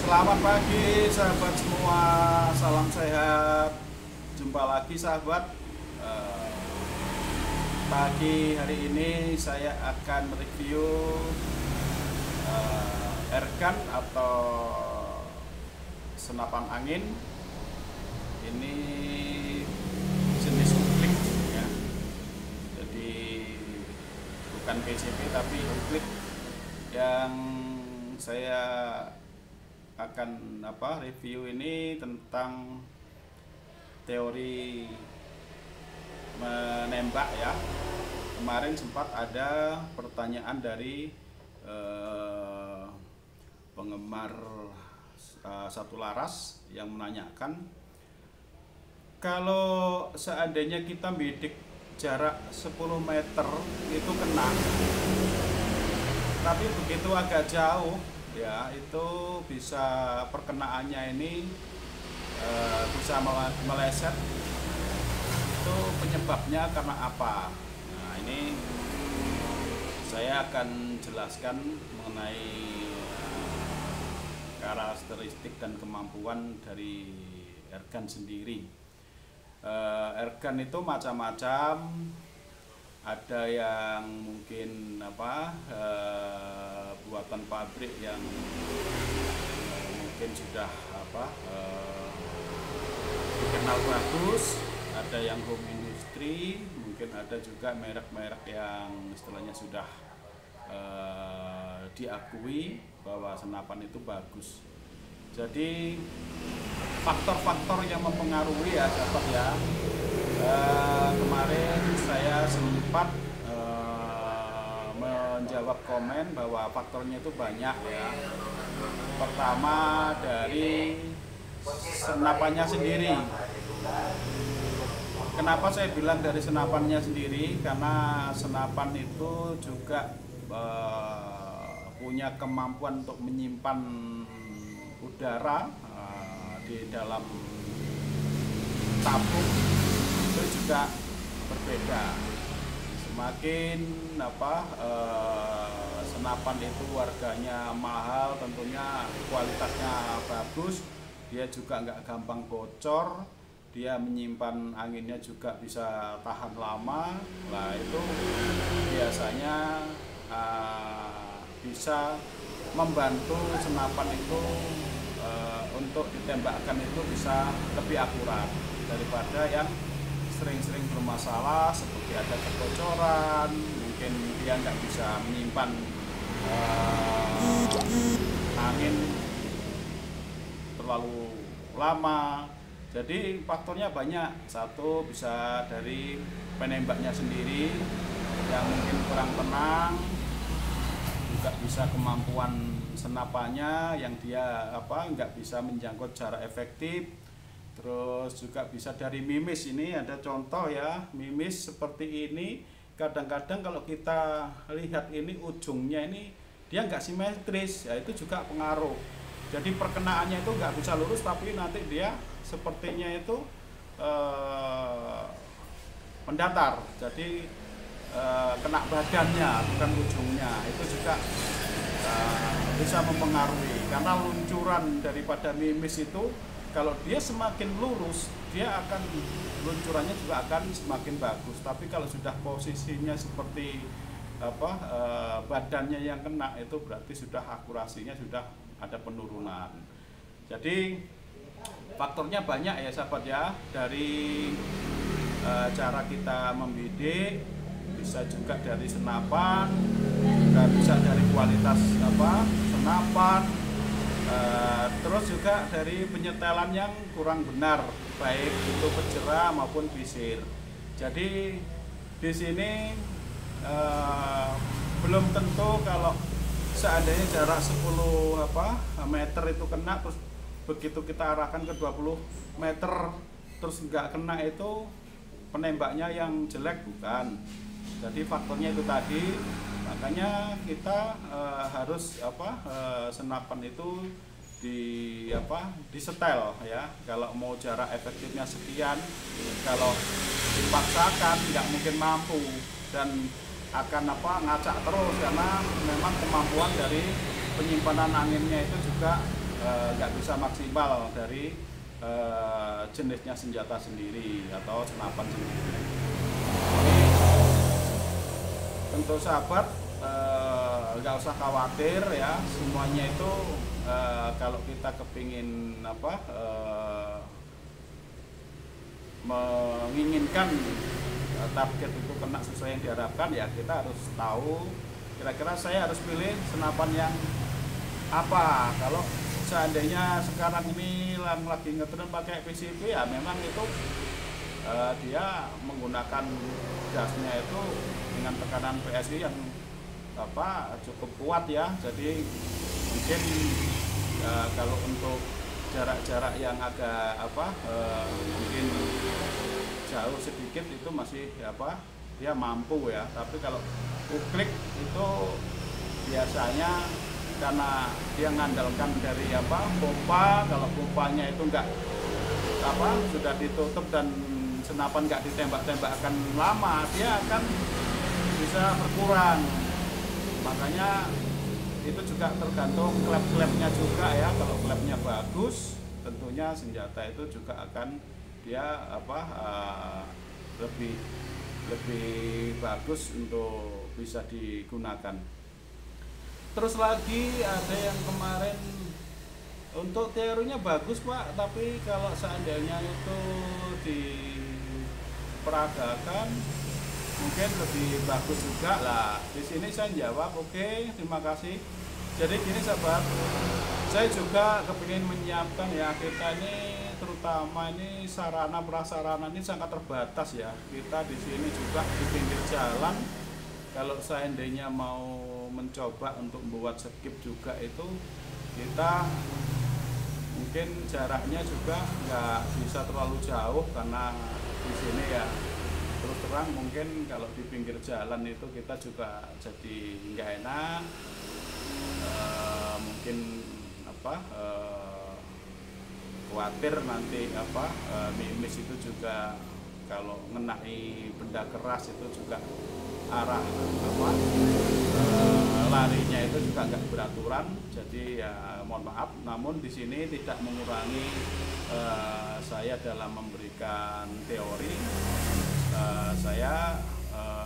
Selamat pagi sahabat semua, salam sehat. Jumpa lagi sahabat. Eh, Pagi hari ini saya akan review airgun atau senapan angin. Ini jenis uklik ya. Jadi bukan PCP tapi uklik yang saya akan review ini tentang teori menembak ya. Kemarin sempat ada pertanyaan dari penggemar Satu Laras yang menanyakan, kalau seandainya kita bidik jarak 10 meter itu kena, tapi begitu agak jauh ya itu bisa perkenaannya ini bisa meleset. Itu penyebabnya karena apa? Nah, ini saya akan jelaskan mengenai karakteristik dan kemampuan dari airgun sendiri. Airgun itu macam-macam. Ada yang mungkin buatan pabrik yang mungkin sudah dikenal bagus, ada yang home industry, mungkin ada juga merek-merek yang istilahnya sudah diakui bahwa senapan itu bagus. Jadi faktor-faktor yang mempengaruhi ya sahabat ya. Kemarin saya sempat menjawab komen bahwa faktornya itu banyak ya. Pertama dari senapannya sendiri. Kenapa saya bilang dari senapannya sendiri? Karena senapan itu juga punya kemampuan untuk menyimpan udara di dalam tabung. Itu juga berbeda. Semakin senapan itu harganya mahal, tentunya kualitasnya bagus, dia juga nggak gampang bocor, dia menyimpan anginnya juga bisa tahan lama. Nah itu biasanya bisa membantu senapan itu untuk ditembakkan itu bisa lebih akurat daripada yang sering-sering bermasalah seperti ada kebocoran, mungkin dia nggak bisa menyimpan angin terlalu lama. Jadi faktornya banyak. Satu bisa dari penembaknya sendiri yang mungkin kurang tenang, juga bisa kemampuan senapannya yang dia nggak bisa menjangkau jarak efektif. Terus juga bisa dari mimis. Ini ada contoh ya, mimis seperti ini. Kadang-kadang kalau kita lihat ini ujungnya ini dia nggak simetris, ya itu juga pengaruh. Jadi perkenaannya itu nggak bisa lurus, tapi nanti dia sepertinya itu mendatar. Jadi kena badannya bukan ujungnya. Itu juga bisa mempengaruhi, karena luncuran daripada mimis itu kalau dia semakin lurus, dia akan luncurannya juga akan semakin bagus. Tapi kalau sudah posisinya seperti badannya yang kena, itu berarti sudah akurasinya sudah ada penurunan. Jadi faktornya banyak ya sahabat ya. Dari cara kita membidik, bisa juga dari senapan, juga bisa dari kualitas senapan. Terus juga dari penyetelan yang kurang benar, baik itu penjera maupun visir. Jadi di sini belum tentu kalau seandainya jarak 10 meter itu kena, terus begitu kita arahkan ke 20 meter terus nggak kena, itu penembaknya yang jelek, bukan. Jadi faktornya itu tadi. Makanya kita harus senapan itu disetel ya. Kalau mau jarak efektifnya sekian, kalau dipaksakan nggak mungkin mampu dan akan ngacak terus, karena memang kemampuan dari penyimpanan anginnya itu juga nggak bisa maksimal dari jenisnya senjata sendiri atau senapan sendiri. Jadi, tentu sahabat nggak usah khawatir ya, semuanya itu kalau kita kepingin menginginkan target itu kena sesuai yang diharapkan, ya kita harus tahu kira-kira saya harus pilih senapan yang apa. Kalau seandainya sekarang ini lagi ngetren pakai PCP, ya memang itu dia menggunakan gasnya itu dengan tekanan PSI yang cukup kuat ya. Jadi mungkin kalau untuk jarak-jarak yang agak mungkin jauh sedikit itu masih dia mampu ya. Tapi kalau uklik itu biasanya karena dia ngandalkan dari pompa. Kalau pompanya itu enggak sudah ditutup dan senapan nggak ditembak-tembakkan lama, dia akan bisa berkurang. Makanya itu juga tergantung klep-klepnya juga ya. Kalau klepnya bagus, tentunya senjata itu juga akan dia lebih bagus untuk bisa digunakan. Terus lagi ada yang kemarin untuk teorinya bagus Pak, tapi kalau seandainya itu diperagakan mungkin lebih bagus juga lah. Di sini saya jawab oke, terima kasih. Jadi gini sahabat, saya juga kepingin menyiapkan ya, kita ini terutama ini sarana prasarana ini sangat terbatas ya. Kita di sini juga di pinggir jalan, kalau seandainya mau mencoba untuk membuat skip juga itu kita mungkin jaraknya juga nggak bisa terlalu jauh, karena di sini ya terus terang mungkin kalau di pinggir jalan itu kita juga jadi nggak enak. Mungkin khawatir nanti mimis itu juga kalau ngenai benda keras itu juga arah larinya itu juga nggak beraturan. Jadi ya mohon maaf, namun di sini tidak mengurangi saya dalam memberikan teori. Saya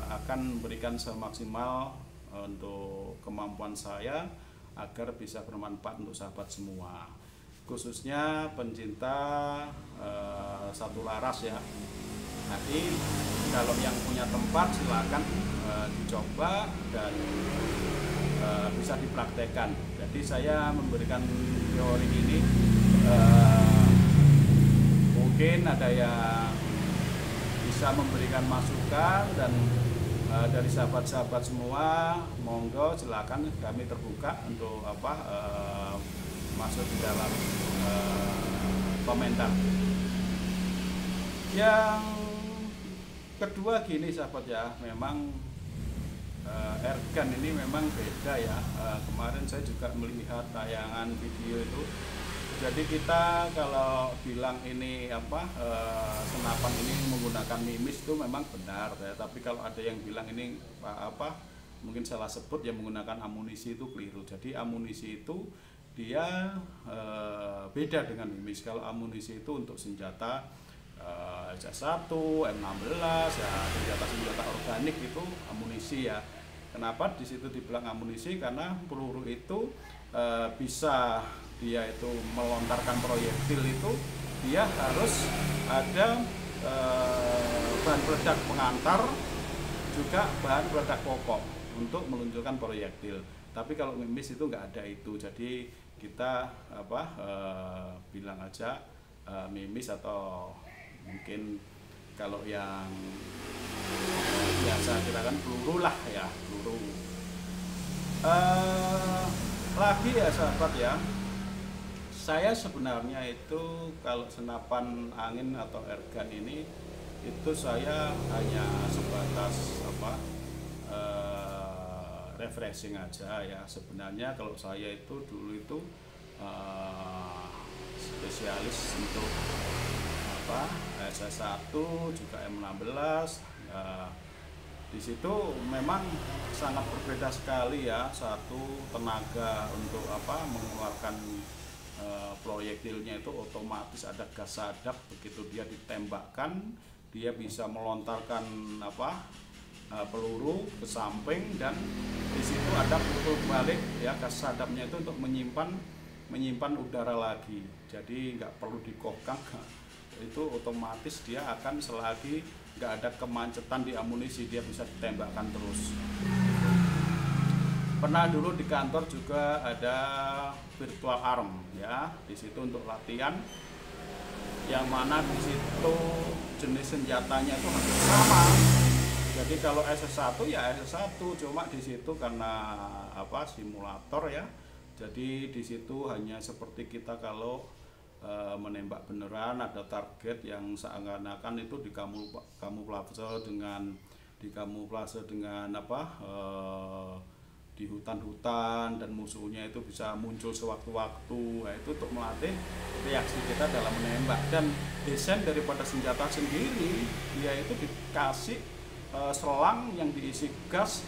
akan memberikan semaksimal untuk kemampuan saya agar bisa bermanfaat untuk sahabat semua, khususnya pencinta satu laras ya. Nanti kalau yang punya tempat silakan dicoba dan bisa dipraktekkan. Jadi saya memberikan teori ini mungkin ada yang bisa memberikan masukan, dan dari sahabat-sahabat semua monggo silakan, kami terbuka untuk masuk di dalam komentar. Yang kedua gini sahabat ya, memang airgun ini memang beda ya. Kemarin saya juga melihat tayangan video itu. Jadi kita kalau bilang ini senapan ini menggunakan mimis itu memang benar ya. Tapi kalau ada yang bilang ini mungkin salah sebut ya, menggunakan amunisi, itu keliru. Jadi amunisi itu dia beda dengan mimis. Kalau amunisi itu untuk senjata LC1, M16 ya, senjata organik itu amunisi ya. Kenapa di situ dibilang amunisi? Karena peluru itu bisa dia itu melontarkan proyektil, itu dia harus ada bahan peledak pengantar, juga bahan peledak pokok untuk meluncurkan proyektil. Tapi kalau mimis itu nggak ada itu. Jadi kita bilang aja mimis, atau mungkin kalau yang biasa kita kan peluru lah ya, peluru. Lagi ya sahabat ya, saya sebenarnya itu kalau senapan angin atau airgun ini itu saya hanya sebatas refreshing aja ya. Sebenarnya kalau saya itu dulu itu spesialis untuk SS1 juga M16. Di situ memang sangat berbeda sekali ya, satu tenaga untuk mengeluarkan proyektilnya itu otomatis ada gas sadap. Begitu dia ditembakkan, dia bisa melontarkan peluru ke samping, dan di situ ada peluru balik ya, gas sadapnya itu untuk menyimpan udara lagi. Jadi nggak perlu dikokang, itu otomatis dia akan selagi nggak ada kemacetan di amunisi, dia bisa ditembakkan terus. Pernah dulu di kantor juga ada virtual arm ya, di situ untuk latihan, yang mana di situ jenis senjatanya itu hampir sama. Jadi kalau SS1 ya SS1, cuma di situ karena simulator ya. Jadi di situ hanya seperti kita kalau menembak beneran, ada target yang seakan-akan itu dikamuflase dengan di hutan-hutan, dan musuhnya itu bisa muncul sewaktu-waktu. Nah, itu untuk melatih reaksi kita dalam menembak. Dan desain daripada senjata sendiri, dia itu dikasih selang yang diisi gas.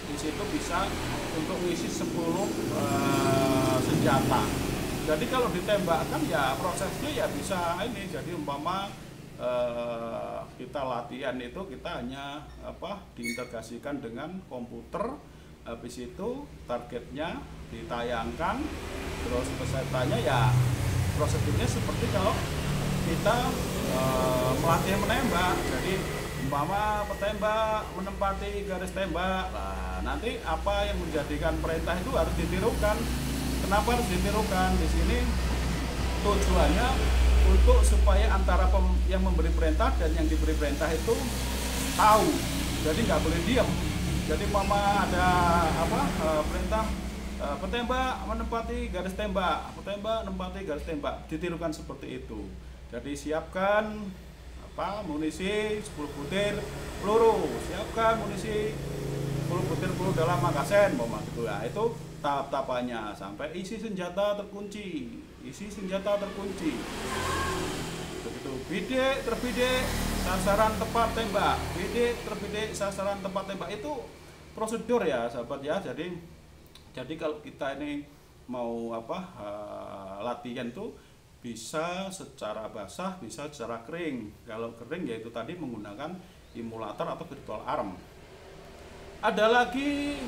Di situ bisa untuk mengisi 10 senjata. Jadi kalau ditembakkan ya prosesnya ya bisa ini. Jadi umpama kita latihan itu kita hanya diintegrasikan dengan komputer. Habis itu targetnya ditayangkan, terus pesertanya ya prosedurnya seperti kalau kita melatih menembak. Jadi umpama petembak menempati garis tembak, nah nanti apa yang menjadikan perintah itu harus ditirukan. Kenapa harus ditirukan? Di sini tujuannya untuk supaya antara yang memberi perintah dan yang diberi perintah itu tahu. Jadi nggak boleh diam. Jadi mama ada perintah petembak menempati garis tembak, petembak menempati garis tembak, ditirukan seperti itu. Jadi siapkan munisi 10 butir peluru, siapkan munisi 10 butir peluru dalam magazen, gitu ya. Itu tahap-tahapannya sampai isi senjata terkunci, begitu bidik terbidik sasaran tempat tembak, bidik terbidik sasaran tempat tembak. Itu prosedur ya sahabat ya. Jadi kalau kita ini mau latihan tuh bisa secara basah, bisa secara kering. Kalau kering yaitu tadi menggunakan emulator atau virtual arm. Ada lagi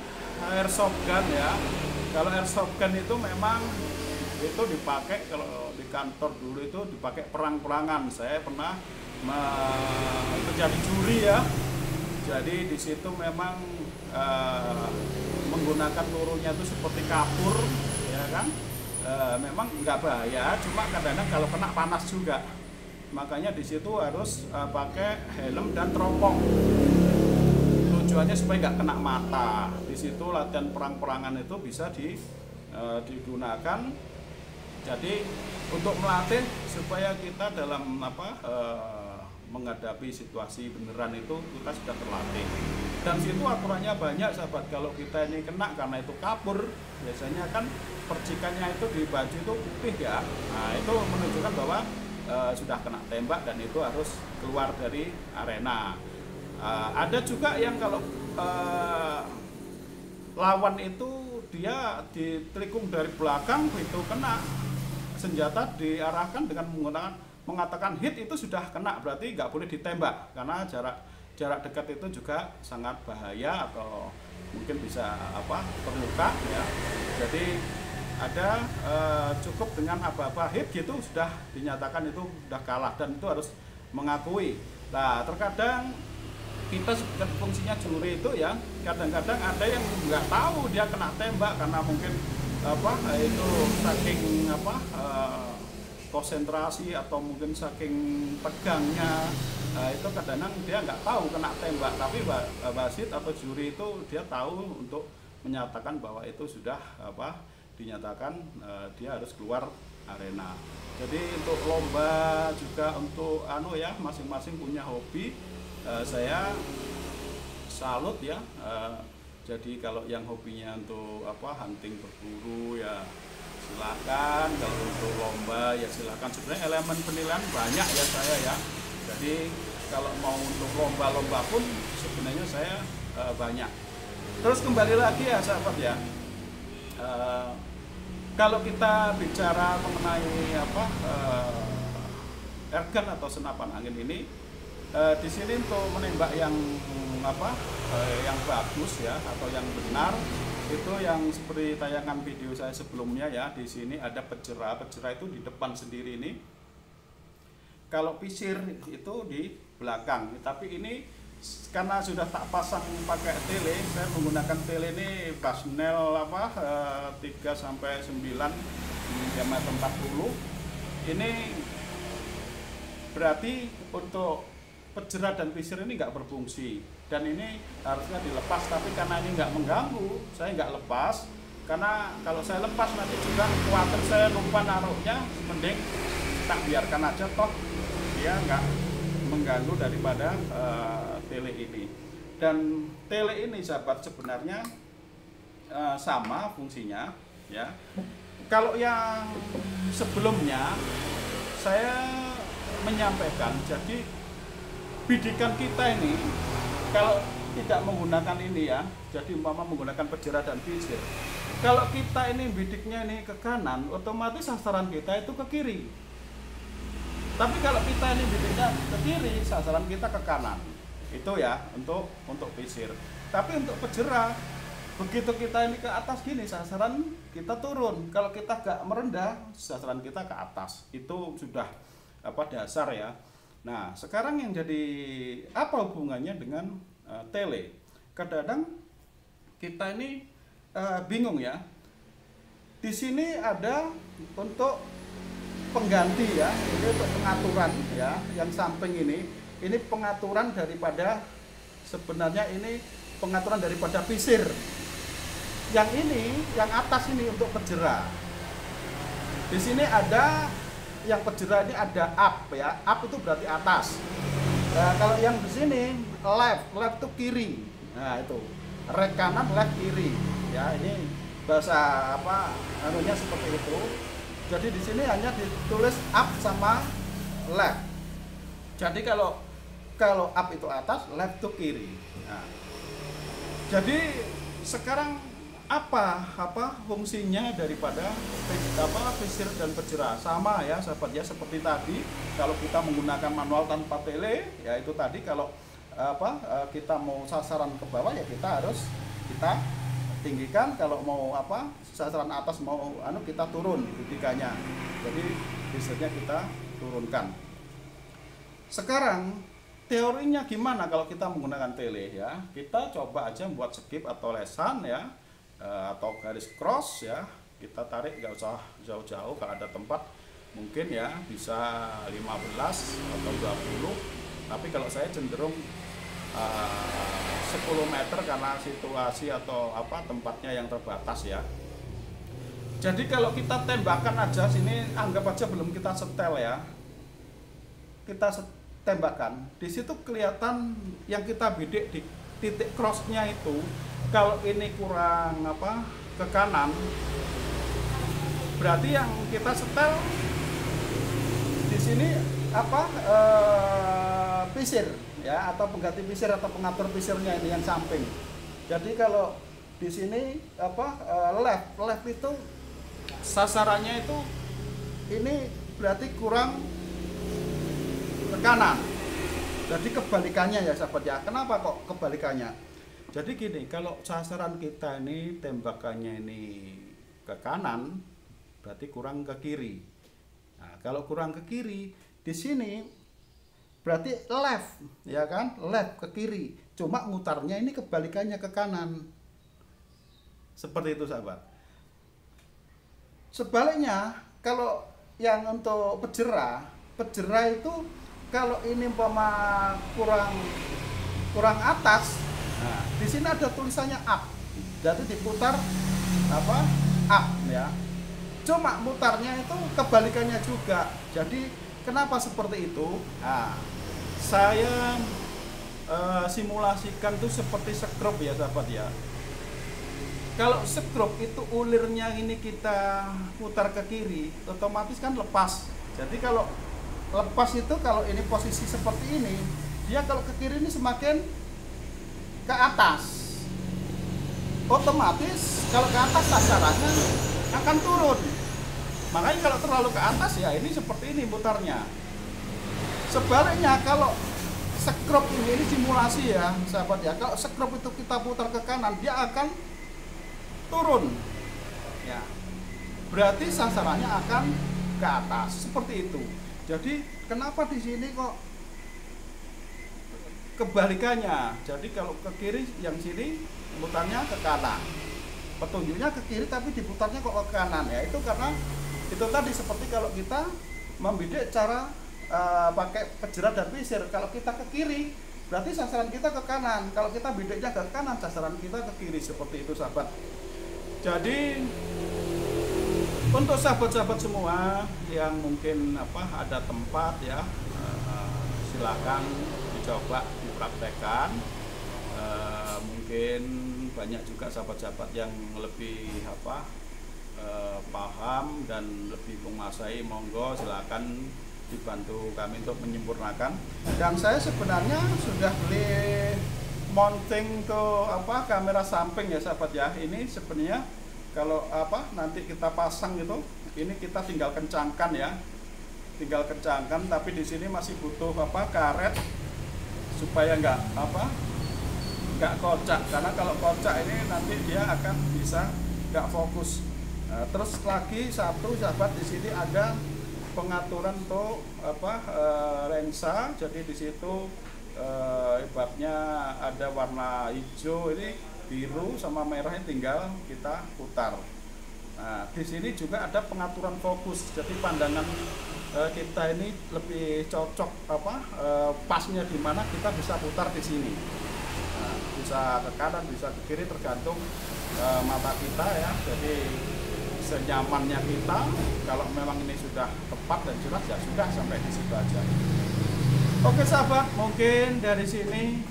airsoft gun ya. Kalau airsoft gun itu memang itu dipakai, kalau di kantor dulu itu dipakai perang-perangan. Saya pernah menjadi juri ya. Jadi di situ memang menggunakan pelurunya itu seperti kapur ya kan. Memang nggak bahaya, cuma kadang-kadang kalau kena panas juga. Makanya di situ harus pakai helm dan teropong. Tujuannya supaya nggak kena mata. Di situ latihan perang-perangan itu bisa digunakan. Jadi untuk melatih supaya kita dalam menghadapi situasi beneran itu kita sudah terlatih. Dan situ aturannya banyak sahabat. Kalau kita ini kena karena itu kapur, biasanya kan percikannya itu di baju itu putih ya. Nah itu menunjukkan bahwa sudah kena tembak dan itu harus keluar dari arena. Ada juga yang kalau lawan itu dia ditelikung dari belakang, itu kena senjata diarahkan dengan mengatakan hit, itu sudah kena, berarti nggak boleh ditembak karena jarak dekat itu juga sangat bahaya atau mungkin bisa terluka ya. Jadi ada cukup dengan apa-apa hit gitu sudah dinyatakan itu sudah kalah, dan itu harus mengakui. Nah terkadang kita fungsinya juri itu ya, kadang-kadang ada yang nggak tahu dia kena tembak karena mungkin itu saking konsentrasi atau mungkin saking tegangnya. Itu kadang-kadang dia nggak tahu kena tembak, tapi wasit atau juri itu dia tahu untuk menyatakan bahwa itu sudah dinyatakan dia harus keluar arena. Jadi untuk lomba juga untuk masing-masing punya hobi. Saya salut ya. Jadi kalau yang hobinya untuk hunting berburu ya silakan, kalau untuk lomba ya silakan. Sebenarnya elemen penilaian banyak ya saya ya. Jadi kalau mau untuk lomba-lomba pun sebenarnya saya banyak. Terus kembali lagi ya sahabat ya, Kalau kita bicara mengenai apa airgun atau senapan angin ini, di sini untuk menembak yang apa yang bagus ya atau yang benar itu yang seperti tayangan video saya sebelumnya ya. Di sini ada pejera itu di depan sendiri ini. Kalau pisir itu di belakang. Tapi ini karena sudah tak pasang pakai tele, saya menggunakan tele ini Basnel apa 3 sampai 9 diameter 40. Ini berarti untuk pejera dan pisir ini nggak berfungsi, dan ini harusnya dilepas, tapi karena ini nggak mengganggu, saya nggak lepas. Karena kalau saya lepas nanti juga khawatir saya lupa naruhnya, mending tak biarkan aja, toh dia nggak mengganggu daripada tele ini. Dan tele ini sahabat sebenarnya sama fungsinya ya. Kalau yang sebelumnya saya menyampaikan, jadi bidikan kita ini kalau tidak menggunakan ini ya, jadi umpama menggunakan pejera dan pisir, kalau kita ini bidiknya ini ke kanan, otomatis sasaran kita itu ke kiri. Tapi kalau kita ini bidiknya ke kiri, sasaran kita ke kanan. Itu ya untuk pisir. Tapi untuk pejera, begitu kita ini ke atas gini, sasaran kita turun. Kalau kita gak merendah, sasaran kita ke atas. Itu sudah apa dasar ya. Nah, sekarang yang jadi apa hubungannya dengan tele? Kadang-kadang kita ini bingung ya. Di sini ada untuk pengganti ya, ini untuk pengaturan ya, yang samping ini pengaturan daripada, sebenarnya ini pengaturan daripada pisir. Yang ini, yang atas ini untuk pejera. Di sini ada yang pejera ini ada up ya, up itu berarti atas. Nah, kalau yang di sini left itu kiri. Nah itu rek kanan, left kiri. Ya ini bahasa apa anunya seperti itu. Jadi di sini hanya ditulis up sama left. Jadi kalau up itu atas, left itu kiri. Nah, jadi sekarang apa fungsinya daripada pisir dan pejera? Sama ya sahabat ya, seperti tadi kalau kita menggunakan manual tanpa tele ya, itu tadi kalau kita mau sasaran ke bawah ya kita harus tinggikan, kalau mau sasaran atas mau kita turun bidikannya, jadi pisirnya kita turunkan. Sekarang teorinya gimana kalau kita menggunakan tele ya? Kita coba aja membuat skip atau lesan ya, atau garis cross ya, kita tarik, nggak usah jauh-jauh, kalau ada tempat mungkin ya bisa 15 atau 20, tapi kalau saya cenderung 10 meter karena situasi atau tempatnya yang terbatas ya. Jadi kalau kita tembakan aja sini, anggap aja belum kita setel ya, kita tembakan di situ kelihatan yang kita bidik di titik crossnya itu. Kalau ini kurang ke kanan, berarti yang kita setel di sini pisir ya, atau pengganti pisir atau pengatur pisirnya ini yang samping. Jadi kalau di sini left itu sasarannya itu ini berarti kurang ke kanan. Jadi kebalikannya ya sahabat ya. Kenapa kok kebalikannya? Jadi gini, kalau sasaran kita ini tembakannya ini ke kanan, berarti kurang ke kiri. Nah, kalau kurang ke kiri, di sini berarti left, ya kan? Left ke kiri. Cuma mutarnya ini kebalikannya ke kanan. Seperti itu sahabat. Sebaliknya, kalau yang untuk pejera itu kalau ini umpama kurang atas, nah, di sini ada tulisannya up, jadi diputar up ya. Cuma mutarnya itu kebalikannya juga. Jadi kenapa seperti itu? Nah, saya simulasikan tuh seperti skrup ya sahabat ya. Kalau skrup itu ulirnya ini kita putar ke kiri, otomatis kan lepas. Jadi kalau lepas itu, kalau ini posisi seperti ini, dia kalau ke kiri ini semakin ke atas. Otomatis kalau ke atas sasarannya akan turun. Makanya kalau terlalu ke atas ya ini seperti ini putarnya. Sebaliknya kalau skrup ini simulasi ya sahabat ya, kalau skrup itu kita putar ke kanan dia akan turun ya, berarti sasarannya akan ke atas seperti itu. Jadi kenapa di sini kok kebalikannya? Jadi kalau ke kiri yang sini putarnya ke kanan, petunjuknya ke kiri tapi diputarnya kok ke kanan ya, itu karena itu tadi seperti kalau kita membidik cara pakai pejerat dan pisir. Kalau kita ke kiri berarti sasaran kita ke kanan, kalau kita bidiknya ke kanan sasaran kita ke kiri, seperti itu sahabat. Jadi untuk sahabat-sahabat semua yang mungkin ada tempat ya, silakan dicoba dipraktekkan. Mungkin banyak juga sahabat-sahabat yang lebih paham dan lebih menguasai, monggo silakan dibantu kami untuk menyempurnakan. Dan saya sebenarnya sudah beli mounting ke kamera samping ya sahabat ya. Ini sebenarnya kalau nanti kita pasang gitu, ini kita tinggal kencangkan ya, tinggal kencangkan. Tapi di sini masih butuh karet supaya nggak kocak, karena kalau kocak ini nanti dia akan bisa nggak fokus. Terus lagi satu sahabat, di sini ada pengaturan untuk lensa. Jadi di situ ibaratnya ada warna hijau, ini biru sama merahnya tinggal kita putar. Nah, di sini juga ada pengaturan fokus. Jadi pandangan kita ini lebih cocok pasnya di mana kita bisa putar di sini. Nah, bisa ke kanan, bisa ke kiri tergantung mata kita ya. Jadi senyamannya kita, kalau memang ini sudah tepat dan jelas ya sudah, sampai di situ aja. Oke sahabat, mungkin dari sini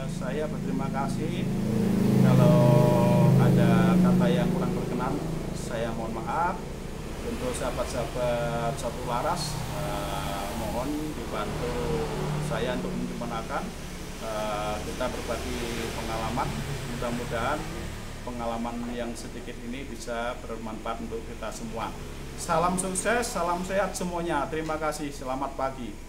saya berterima kasih. Kalau ada kata yang kurang berkenan, saya mohon maaf. Untuk sahabat-sahabat satu laras, mohon dibantu saya untuk menyempurnakan. Kita berbagi pengalaman, mudah-mudahan pengalaman yang sedikit ini bisa bermanfaat untuk kita semua. Salam sukses, salam sehat semuanya. Terima kasih, selamat pagi.